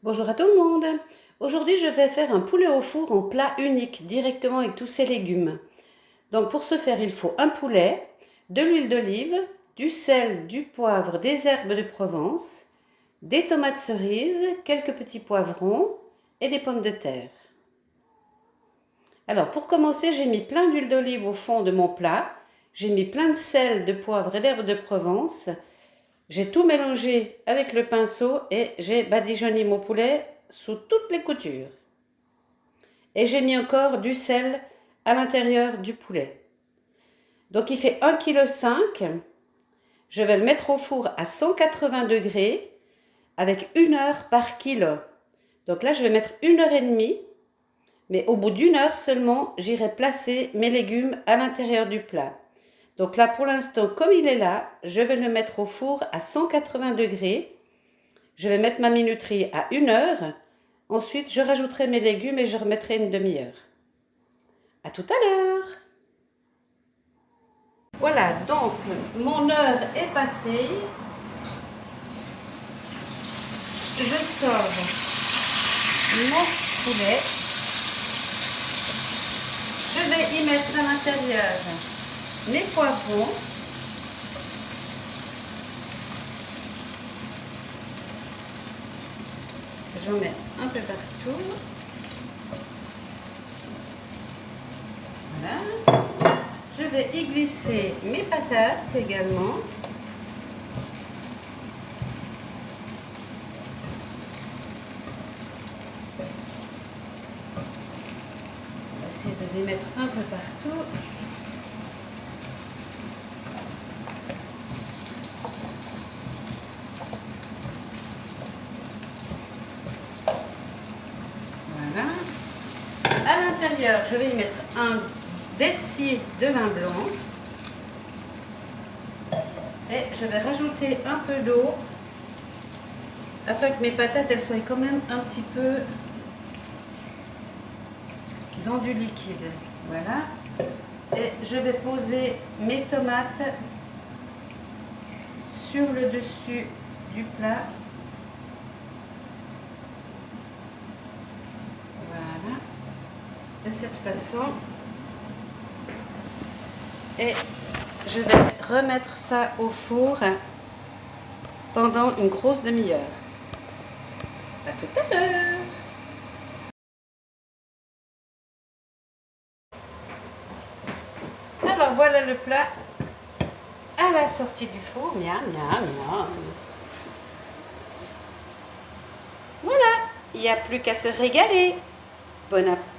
Bonjour à tout le monde. Aujourd'hui, je vais faire un poulet au four en plat unique, directement avec tous ses légumes. Donc pour ce faire, il faut un poulet, de l'huile d'olive, du sel, du poivre, des herbes de Provence, des tomates cerises, quelques petits poivrons et des pommes de terre. Alors pour commencer, j'ai mis plein d'huile d'olive au fond de mon plat. J'ai mis plein de sel, de poivre et d'herbes de Provence. J'ai tout mélangé avec le pinceau et j'ai badigeonné mon poulet sous toutes les coutures. Et j'ai mis encore du sel à l'intérieur du poulet. Donc il fait 1,5 kg. Je vais le mettre au four à 180 degrés avec 1 heure par kilo. Donc là, je vais mettre 1 heure et demie. Mais au bout d'1 heure seulement, j'irai placer mes légumes à l'intérieur du plat. Donc là, pour l'instant, comme il est là, je vais le mettre au four à 180 degrés. Je vais mettre ma minuterie à 1 heure. Ensuite, je rajouterai mes légumes et je remettrai une demi-heure. À tout à l'heure. Voilà, donc mon heure est passée. Je sors mon poulet. Je vais y mettre à l'intérieur mes poivrons. J'en mets un peu partout. Voilà. Je vais y glisser mes patates également. On va essayer de les mettre un peu partout. Voilà. À l'intérieur, je vais y mettre un dessier de vin blanc. Et je vais rajouter un peu d'eau afin que mes patates elles soient quand même un petit peu dans du liquide. Voilà. Et je vais poser mes tomates sur le dessus du plat. Voilà. De cette façon. Et je vais remettre ça au four pendant une grosse demi-heure. À tout à l'heure. Alors voilà le plat à la sortie du four. Miam, miam, miam. Voilà, il n'y a plus qu'à se régaler. Bon appétit.